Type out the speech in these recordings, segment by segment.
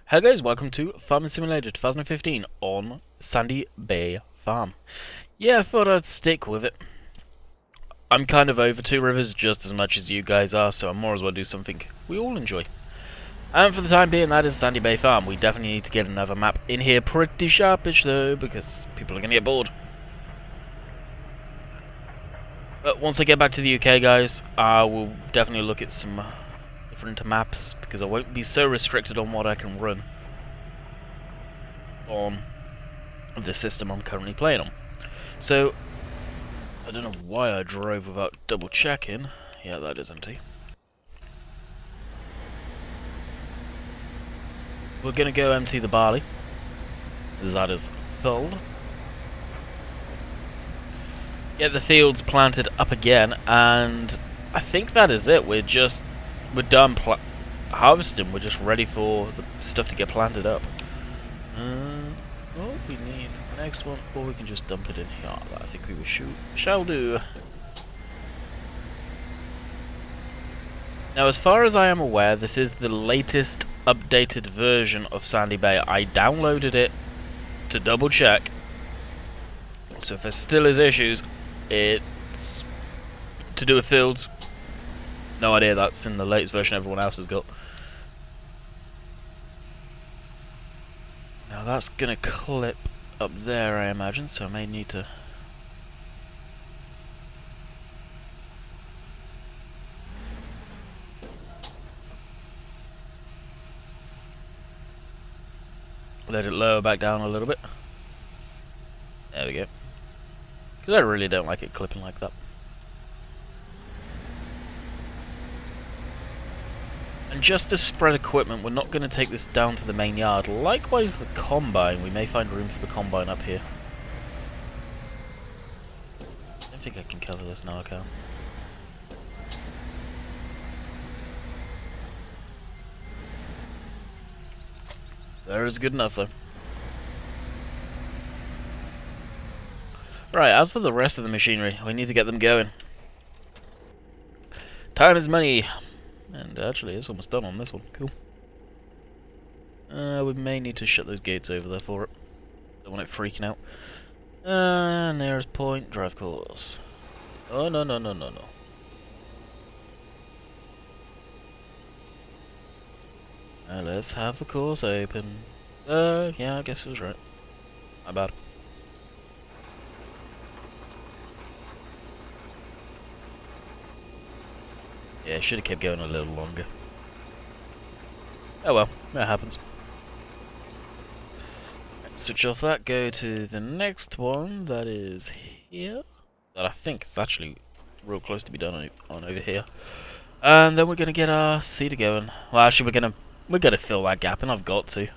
Hello guys, welcome to Farming Simulator 2015 on Sandy Bay Farm. Yeah, I thought I'd stick with it. I'm kind of over Two Rivers just as much as you guys are, so I might as well do something we all enjoy. And for the time being, that is Sandy Bay Farm. We definitely need to get another map in here pretty sharpish though, because people are going to get bored. But once I get back to the UK guys, I will definitely look at some different maps, because I won't be so restricted on what I can run on the system I'm currently playing on. So, I don't know why I drove without double checking. Yeah, that is empty. We're gonna go empty the barley. That is filled. Get the fields planted up again, and I think that is it. We're done harvesting. We're just ready for the stuff to get planted up. What we need the next one, or we can just dump it in here. I think we shall do. Now, as far as I am aware, this is the latest updated version of Sandy Bay. I downloaded it to double check. So if there still is issues, it's to do with fields. No idea, that's in the latest version everyone else has got. Now that's gonna clip up there, I imagine, so I may need to let it lower back down a little bit. There we go. Because I really don't like it clipping like that. And just to spread equipment, we're not going to take this down to the main yard. Likewise the combine, we may find room for the combine up here. I don't think I can cover this now, I can. There is good enough though. Right, as for the rest of the machinery, we need to get them going. Time is money. And actually, it's almost done on this one. Cool. We may need to shut those gates over there for it. Don't want it freaking out. Nearest point, drive course. Oh, no. Let's have the course open. Yeah, I guess it was right. My bad. Yeah, should have kept going a little longer. Oh well, that happens. Let's switch off that, go to the next one that is here. That I think is actually real close to be done on over here. And then we're gonna get our seeder going. Well, actually we're gonna fill that gap, and I've got to.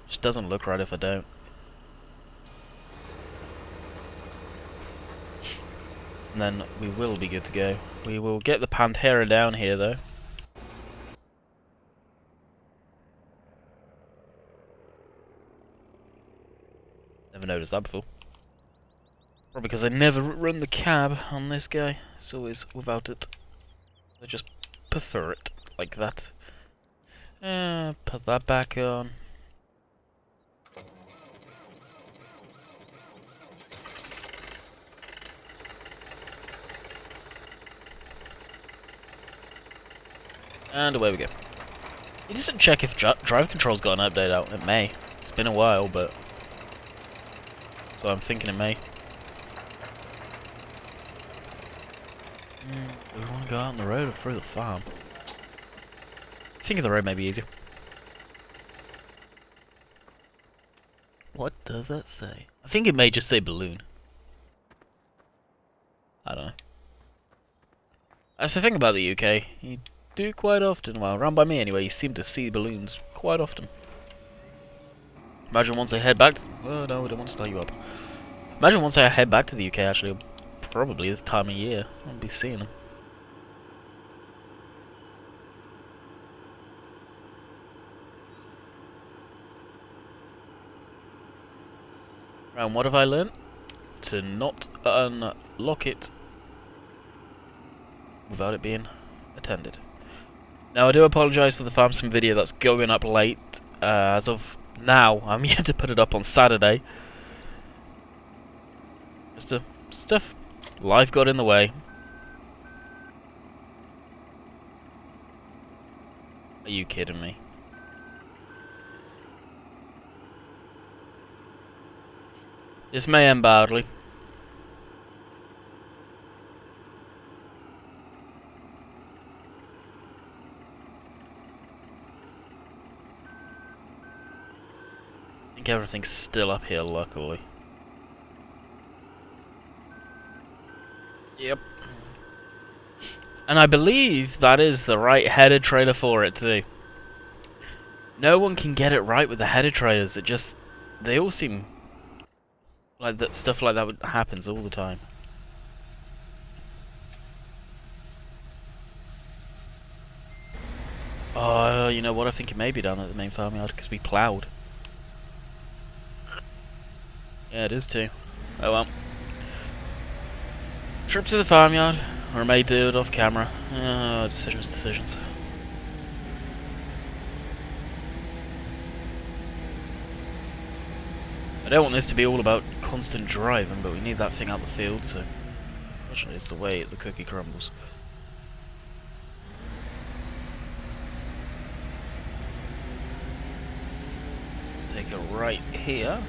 Just doesn't look right if I don't. And then we will be good to go. We will get the Pantera down here though. Never noticed that before. Probably because I never run the cab on this guy. It's always without it. I just prefer it like that. Put that back on. And away we go. It doesn't check if drive control's got an update out. It may. It's been a while, but so I'm thinking it may. Do we want to go out on the road or through the farm? I think the road may be easier. What does that say? I think it may just say balloon. I don't know. That's the thing about the UK. You do quite often, well, around by me anyway, you seem to see balloons quite often. Imagine once I head back to... Oh no, I don't want to start you up. Imagine once I head back to the UK, actually, probably this time of year, I'll be seeing them. And what have I learnt? To not unlock it without it being attended. Now I do apologise for the farm sim video that's going up late. As of now, I'm yet to put it up on Saturday. Just stuff. Life got in the way. Are you kidding me? This may end badly. I think everything's still up here, luckily. Yep. And I believe that is the right headed trailer for it too. No one can get it right with the headed trailers. It just... they all seem... like that, stuff like that happens all the time. Oh, you know what? I think it may be down at the main farmyard because we ploughed. Yeah, it is too. Oh well. Trip to the farmyard, or I may do it off camera. Decisions. I don't want this to be all about constant driving, but we need that thing out the field, so... Unfortunately, it's the way the cookie crumbles. Take a right here.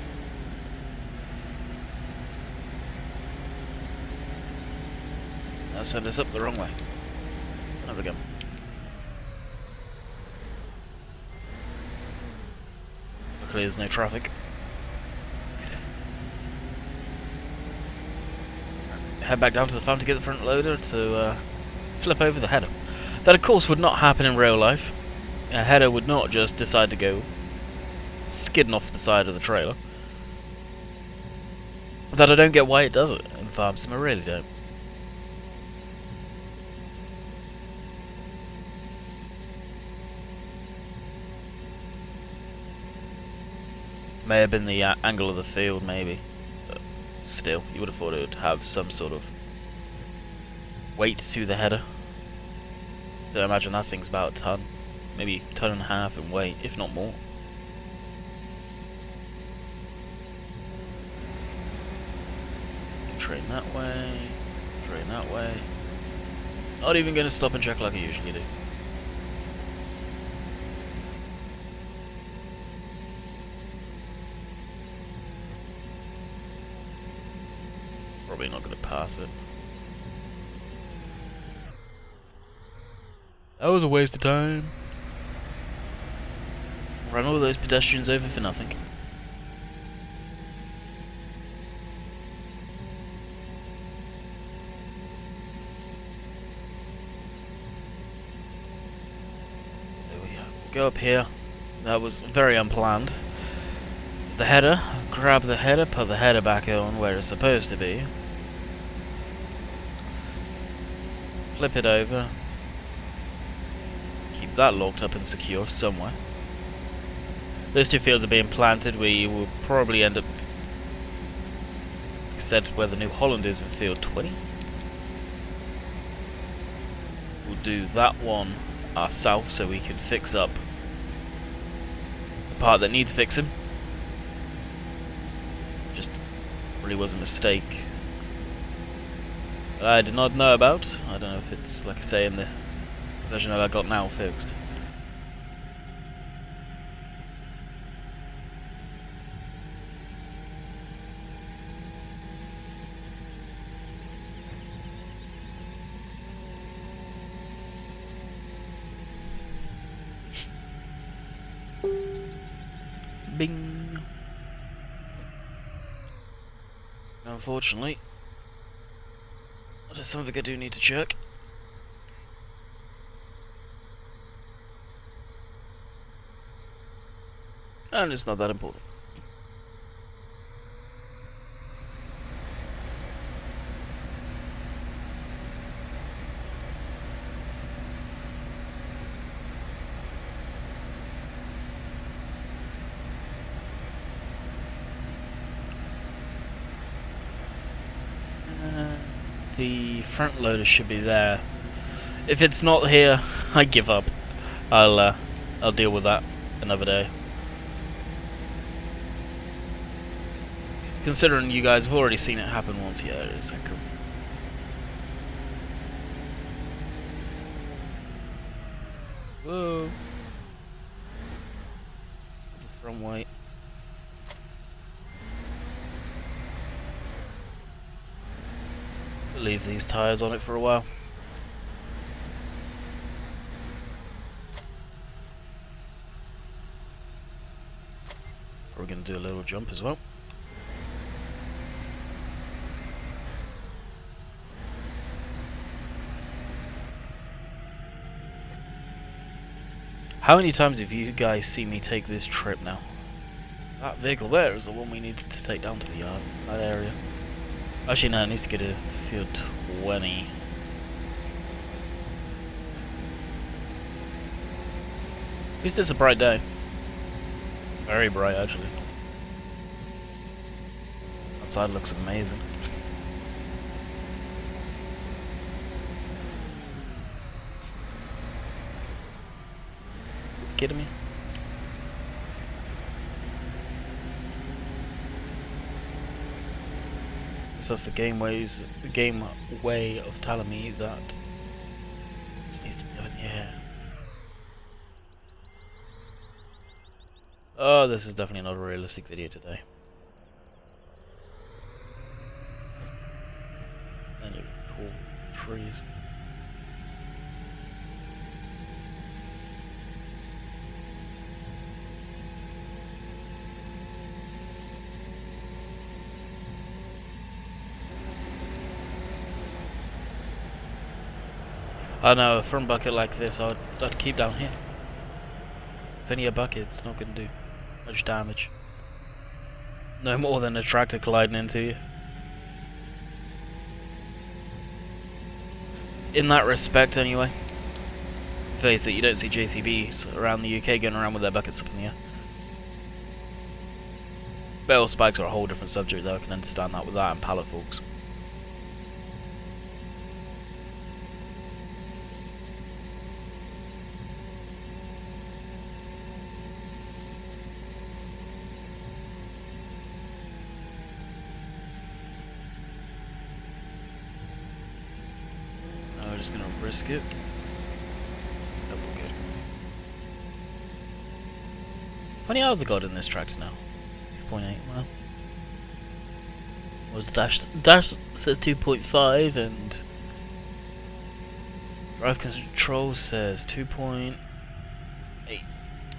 Now send us up the wrong way. Another gun. Luckily there's no traffic. Head back down to the farm to get the front loader to flip over the header. That of course would not happen in real life. A header would not just decide to go skidding off the side of the trailer. That I don't get why it does it in farm sim, I really don't. May have been the angle of the field, maybe. But still, you would have thought it would have some sort of weight to the header. So I imagine that thing's about a ton. Maybe a ton and a half in weight, if not more. Train that way. Train that way. Not even going to stop and check like I usually do. Probably not going to pass it. That was a waste of time. Run all those pedestrians over for nothing. There we go. Go up here. That was very unplanned. The header. Grab the header, put the header back on where it's supposed to be. Flip it over. Keep that locked up and secure somewhere. Those two fields are being planted. We will probably end up except where the New Holland is in field 20. We'll do that one ourselves so we can fix up the part that needs fixing. Just really was a mistake that I did not know about. I don't know if it's, like I say, in the version that I got now fixed. Bing. Unfortunately, there's something I do need to check. And it's not that important. The front loader should be there. If it's not here, I give up. I'll deal with that another day. considering you guys have already seen it happen once, yeah, it is cool. Whoa. From white. We'll leave these tires on it for a while. We're going to do a little jump as well. How many times have you guys seen me take this trip now? That vehicle there is the one we need to take down to the yard, that area. Actually no, it needs to get a field 20. Is this a bright day? Very bright actually. Outside looks amazing. Are you kidding me? So that's the game way of telling me that this needs to be up in the air. Oh, this is definitely not a realistic video today. And you cool trees. I know, a front bucket like this I'd keep down here. It's only a bucket, it's not going to do much damage. No more than a tractor colliding into you. In that respect anyway. Face it, you don't see JCBs around the UK going around with their buckets up in the air. Bale spikes are a whole different subject though, I can understand that with that and pallet forks. Just gonna risk it. Double good. How many hours I got in this tractor now? 2.8. Well, was dash says 2.5 and drive control says 2.8.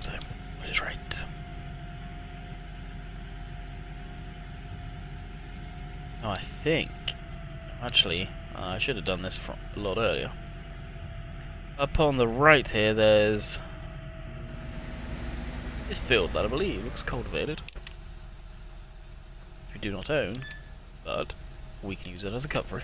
So it is right. Oh, I think actually. I should have done this a lot earlier. Up on the right here, there's this field that I believe looks cultivated. We do not own, but we can use it as a cut through.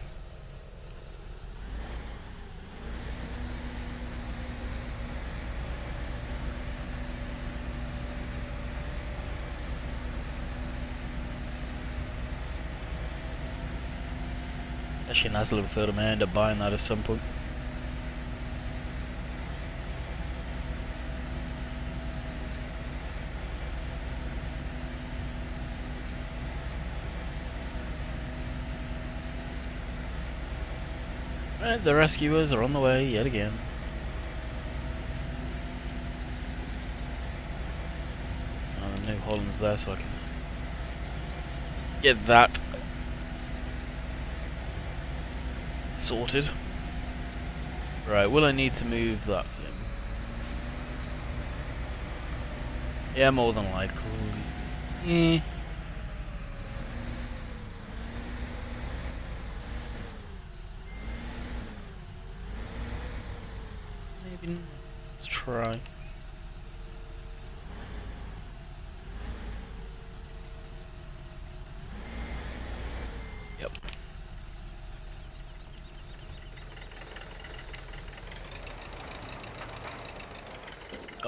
Actually, a nice little field. I may end up buying that at some point. Right, the rescuers are on the way yet again. Oh, New Holland's there, so I can get that sorted. Right, will I need to move that thing? Yeah, more than likely. Maybe. Let's try. Yep.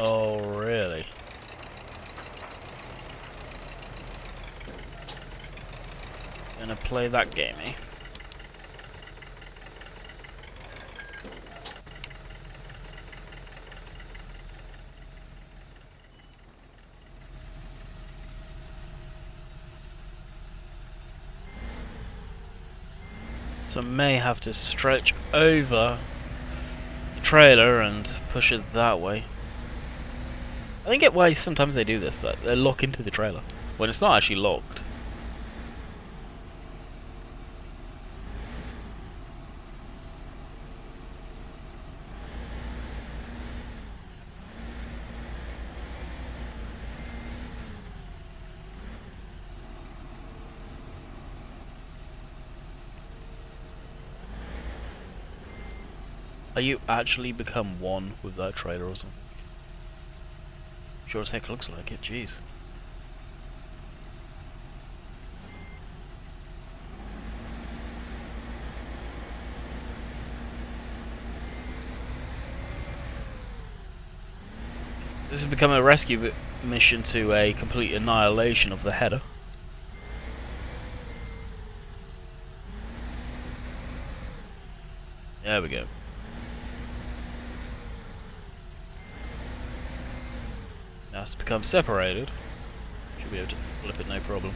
Oh, really? Gonna play that game, eh? So I may have to stretch over the trailer and push it that way. I think get why sometimes they do this, that they lock into the trailer when it's not actually locked. Are you actually become one with that trailer or something? Sure as heck looks like it, jeez. This has become a rescue mission to a complete annihilation of the header. There we go. Now it's become separated. Should be able to flip it no problem.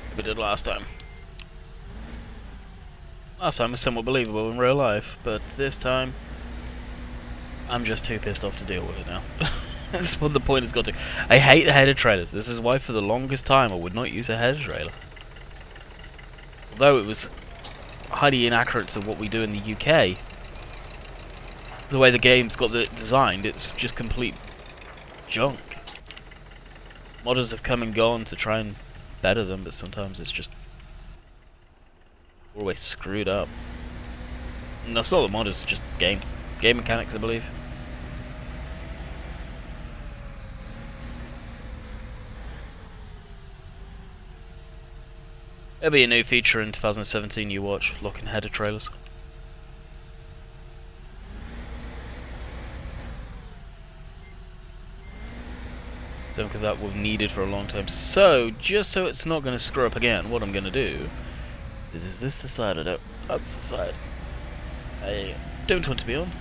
Like we did last time. Last time was somewhat believable in real life, but this time I'm just too pissed off to deal with it now. That's what the point has got to. I hate the header trailers. This is why for the longest time I would not use a header trailer. Although it was highly inaccurate to what we do in the UK, the way the game's got it designed, it's just complete junk. Modders have come and gone to try and better them, but sometimes it's just always screwed up. And that's not the modders, just game mechanics, I believe. There'll be a new feature in 2017 you watch, locking header trailers. Don't think that was needed for a long time. So, just so it's not going to screw up again, what I'm going to do is this the side I don't... That's the side I don't want to be on.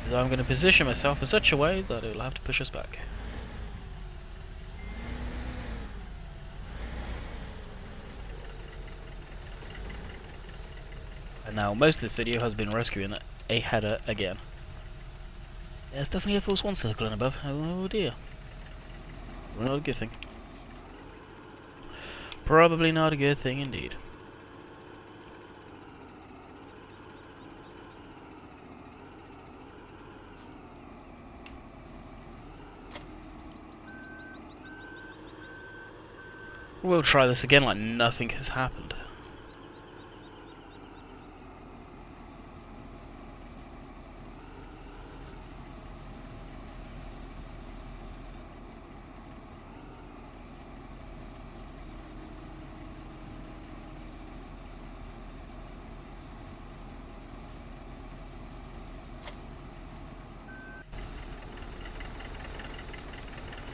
Is I'm going to position myself in such a way that it'll have to push us back. And now most of this video has been rescuing a header again. There's definitely a Force 1 circling above. Oh dear. Not a good thing. Probably not a good thing indeed. We'll try this again like nothing has happened.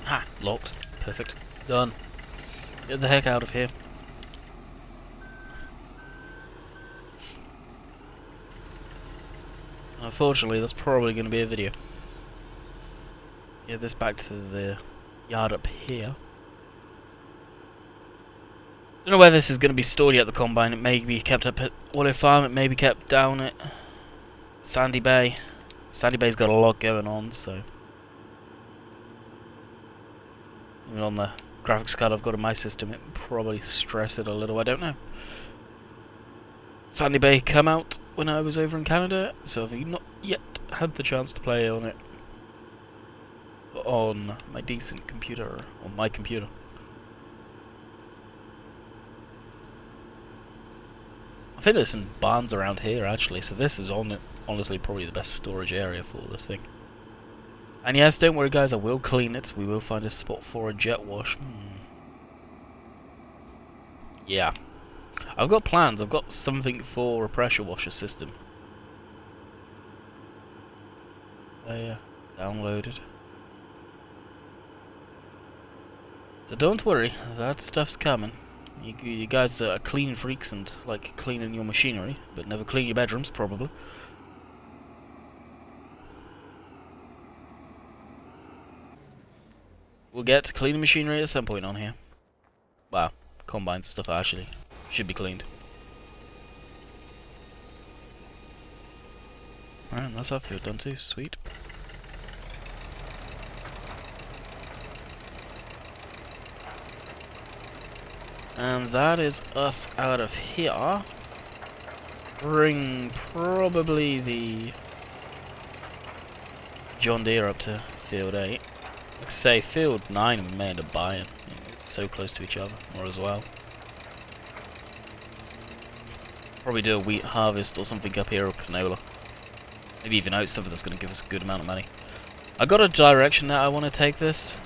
Ha! Locked. Perfect. Done. Get the heck out of here. Unfortunately, that's probably going to be a video. Get this back to the yard up here. Don't know where this is going to be stored yet, the combine. It may be kept up at Auto Farm, it may be kept down at Sandy Bay. Sandy Bay's got a lot going on, so... Even on the graphics card I've got in my system, it probably stressed it a little, I don't know. Sandy Bay came out when I was over in Canada, so I've not yet had the chance to play on it. On my decent computer, on my computer. I think there's some barns around here actually, so this is honestly probably the best storage area for this thing. And yes, don't worry guys, I will clean it. We will find a spot for a jet wash. Yeah. I've got plans. I've got something for a pressure washer system. There. Downloaded. So don't worry, that stuff's coming. You guys are clean freaks and like cleaning your machinery, but never clean your bedrooms, probably. We'll get to cleaning machinery at some point on here. Well, combines and stuff actually should be cleaned. Alright, that's our field done too, sweet. And that is us out of here. Bring probably the John Deere up to field 8. Like I say, field 9 we may end up buying. It's so close to each other, or as well. Probably do a wheat harvest or something up here, or canola. Maybe even oats, something that's going to give us a good amount of money. I got a direction that I want to take this,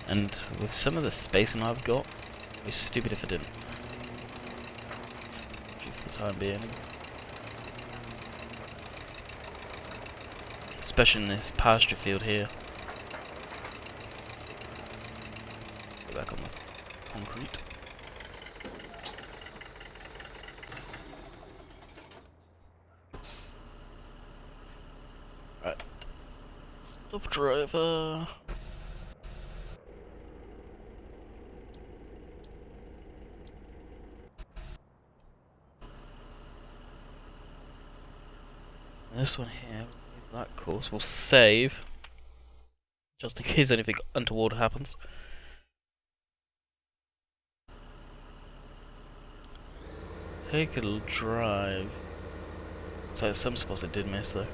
and with some of the spacing I've got, it'd be stupid if I didn't. For the time being. Especially in this pasture field here. Go back on the concrete. Right. Stop driver. This one here. That course will save, just in case anything untoward happens. Take a little drive. So there's some spots I did miss though.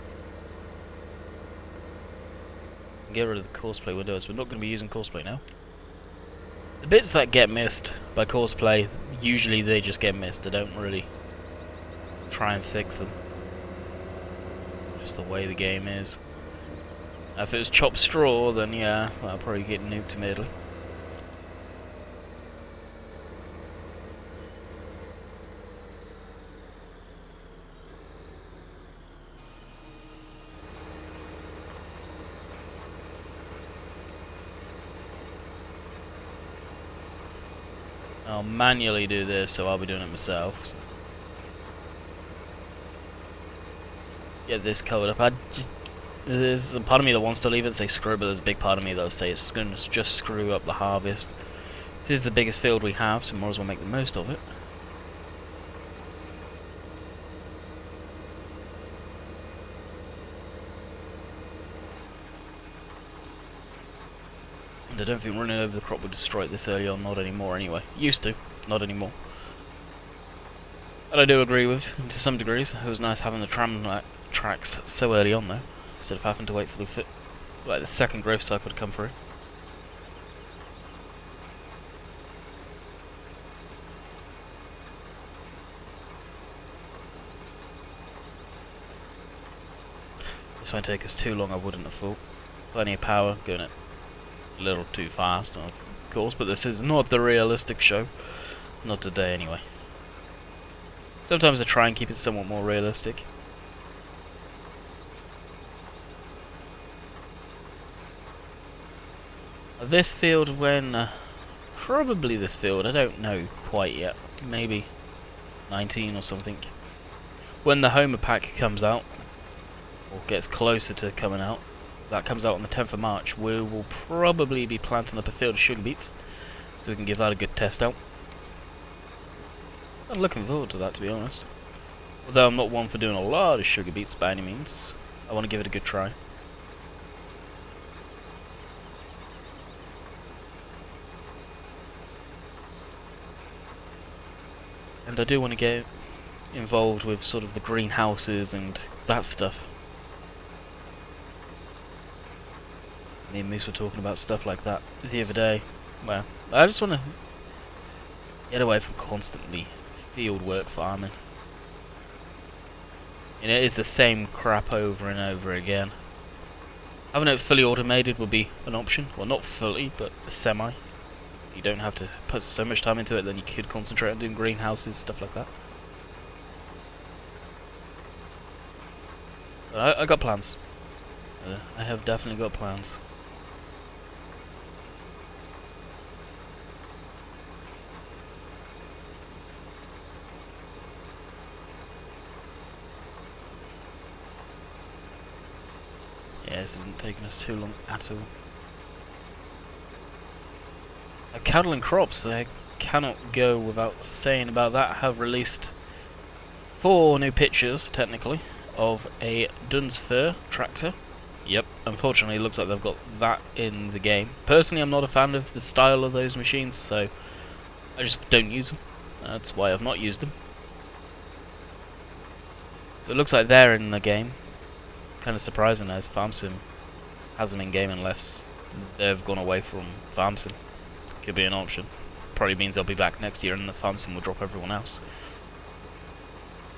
Get rid of the courseplay windows. We're not going to be using courseplay now. The bits that get missed by courseplay, usually they just get missed. I don't really try and fix them. Just the way the game is. If it was chopped straw, then yeah, I'll probably get nuked immediately. I'll manually do this, so I'll be doing it myself. So. Get this covered up. There's a part of me that wants to leave it and say screw it, but there's a big part of me that'll say it's going to just screw up the harvest. This is the biggest field we have, so we might as well make the most of it. And I don't think running over the crop would destroy it this early on, not anymore anyway. Used to, not anymore. And I do agree with, to some degrees, it was nice having the tram tracks so early on though, instead of having to wait for the second growth cycle to come through. This won't take us too long, I wouldn't have thought. Plenty of power, going it a little too fast of course, but this is not the realistic show. Not today anyway. Sometimes I try and keep it somewhat more realistic. This field, probably this field, I don't know quite yet, maybe 19 or something. When the Homer pack comes out, or gets closer to coming out, that comes out on the 10th of March, we will probably be planting up a field of sugar beets, so we can give that a good test out. I'm looking forward to that, to be honest. Although I'm not one for doing a lot of sugar beets by any means, I want to give it a good try. And I do want to get involved with sort of the greenhouses and that stuff. Me and Moose were talking about stuff like that the other day. Well, I just want to get away from constantly field work farming. You know, it is the same crap over and over again. Having it fully automated would be an option. Well, not fully, but semi. You don't have to put so much time into it, then you could concentrate on doing greenhouses, stuff like that. But I got plans. I have definitely got plans. Yeah, this isn't taking us too long at all. Cattle and crops, cannot go without saying about that, have released 4 new pictures, technically, of a Dunsfer tractor. Yep, unfortunately it looks like they've got that in the game. Personally, I'm not a fan of the style of those machines, so I just don't use them. That's why I've not used them. So it looks like they're in the game. Kind of surprising as FarmSim has them in game unless they've gone away from FarmSim. Could be an option. Probably means they'll be back next year and the FarmSim will drop everyone else.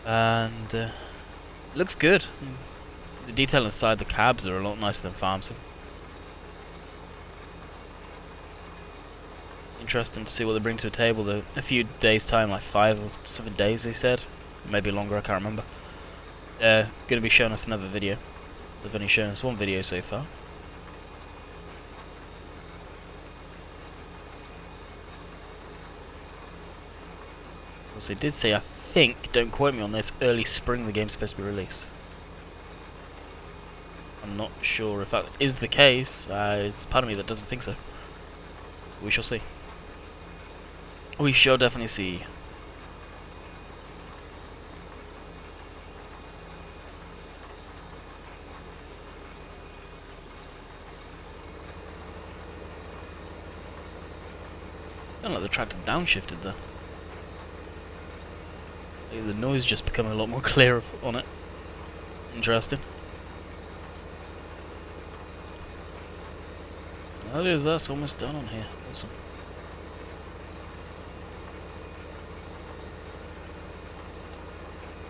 And looks good. The detail inside the cabs are a lot nicer than FarmSim. Interesting to see what they bring to the table though. A few days time, like 5 or 7 days they said. Maybe longer, I can't remember. They're going to be showing us another video. They've only shown us one video so far. As they did say, I think, don't quote me on this, early spring the game's supposed to be released. I'm not sure if that is the case. It's part of me that doesn't think so. We shall see. We shall definitely see. Sound like the tractor downshifted there. The noise just becoming a lot more clear on it. Interesting. That is, that's almost done on here. Awesome.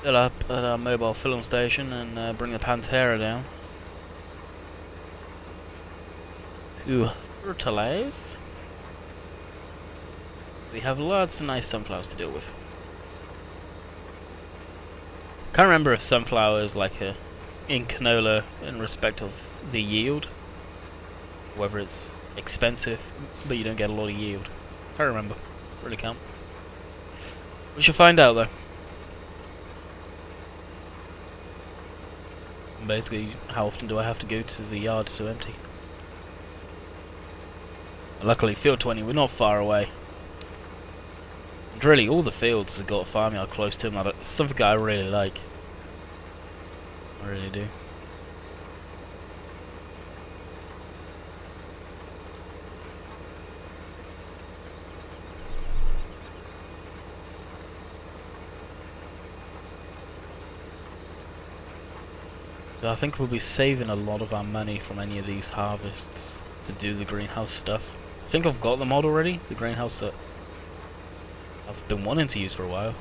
Fill up at our mobile filling station and bring the Pantera down. To fertilize. We have lots of nice sunflowers to deal with. Can't remember if sunflower is like in canola in respect of the yield, whether it's expensive but you don't get a lot of yield. Can't remember, really can't. We shall find out though. Basically, how often do I have to go to the yard to empty? Luckily, field 20, we're not far away. And really, all the fields have got a farmyard close to them. That's something I really like. I really do. So I think we'll be saving a lot of our money from any of these harvests to do the greenhouse stuff. I think I've got the mod already, the greenhouse that I've been wanting to use for a while.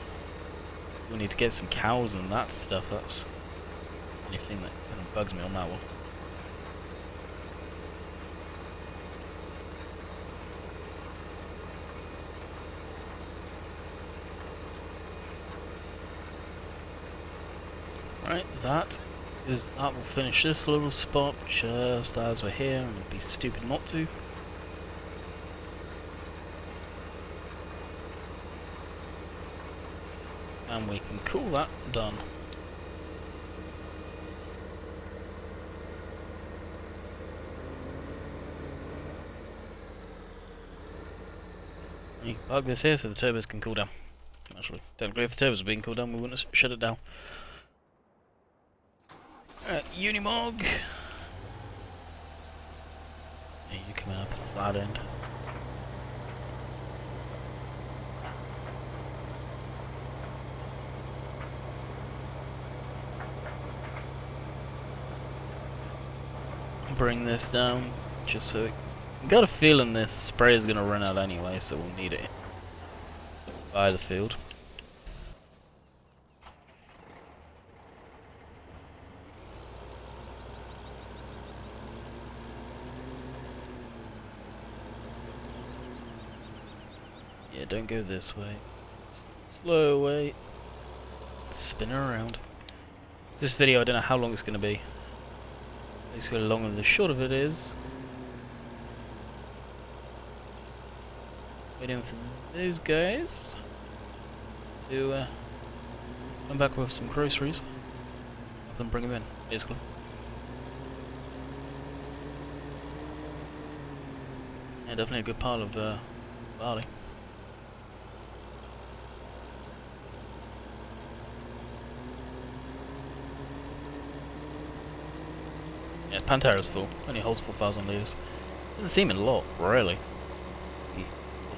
We need to get some cows and that stuff. That's the only thing that kind of bugs me on that one. Right, that will finish this little spot just as we're here, and it'd be stupid not to. And we can call that done. You can plug this here so the turbos can cool down. Actually, technically if the turbos were being cooled down we wouldn't have shut it down. Unimog. Yeah, you coming up at that end. Bring this down, just so got a feeling this spray is gonna run out anyway, so we'll need it by the field. Yeah, don't go this way. Slow way. Spin around. This video, I don't know how long it's gonna be. Basically, the long and the short of it is waiting for those guys to come back with some groceries. Have them bring them in, basically. Yeah, definitely a good pile of barley. Pantera's full. Only holds 4,000 litres. Doesn't seem a lot, really. 4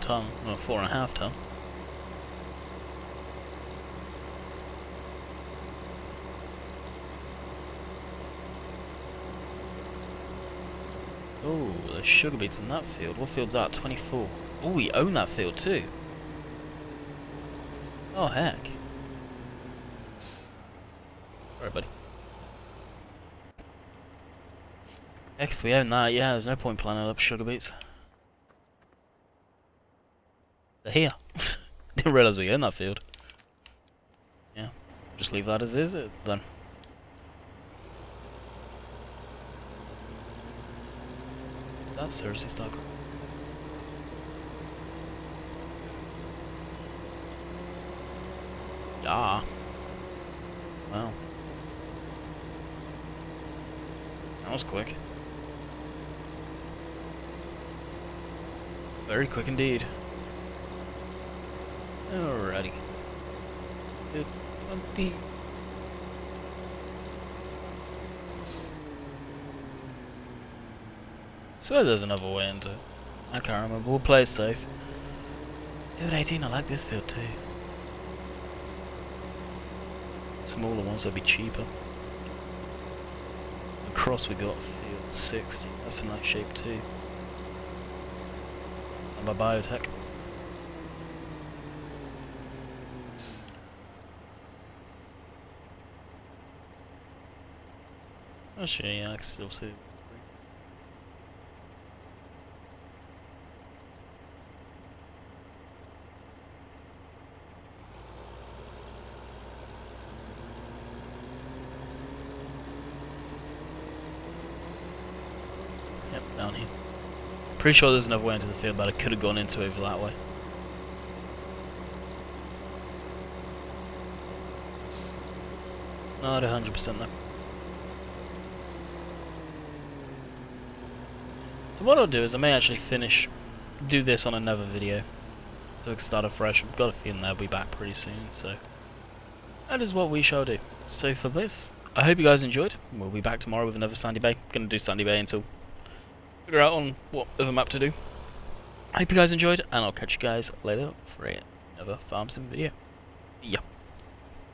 ton, well, 4.5 ton. Oh, there's sugar beets in that field. What field's that? 24. Oh, we own that field too. Oh, heck. Alright, buddy. Heck, if we own that, yeah, there's no point planting up sugar beets. They're here. Didn't realise we own that field. Yeah, just leave that as is then. That's seriously stuck. Ah. Wow. That was quick. Very quick indeed. Alrighty. Good 20. Swear there's another way into it. I can't remember. We'll play it safe. Field 18, I like this field too. Smaller ones would be cheaper. Across we got field 60. That's a nice shape too. And by biotech. Actually, yeah, I can still see it. Yep, down here. Pretty sure there's another way into the field, but I could have gone into over that way. Not 100% though. So what I'll do is I may actually do this on another video, so I can start afresh. I've got a feeling they'll be back pretty soon, so that is what we shall do. So for this, I hope you guys enjoyed. We'll be back tomorrow with another Sandy Bay. Gonna do Sandy Bay until figure out on what other map to do. I hope you guys enjoyed, and I'll catch you guys later for another farm sim video. Yeah.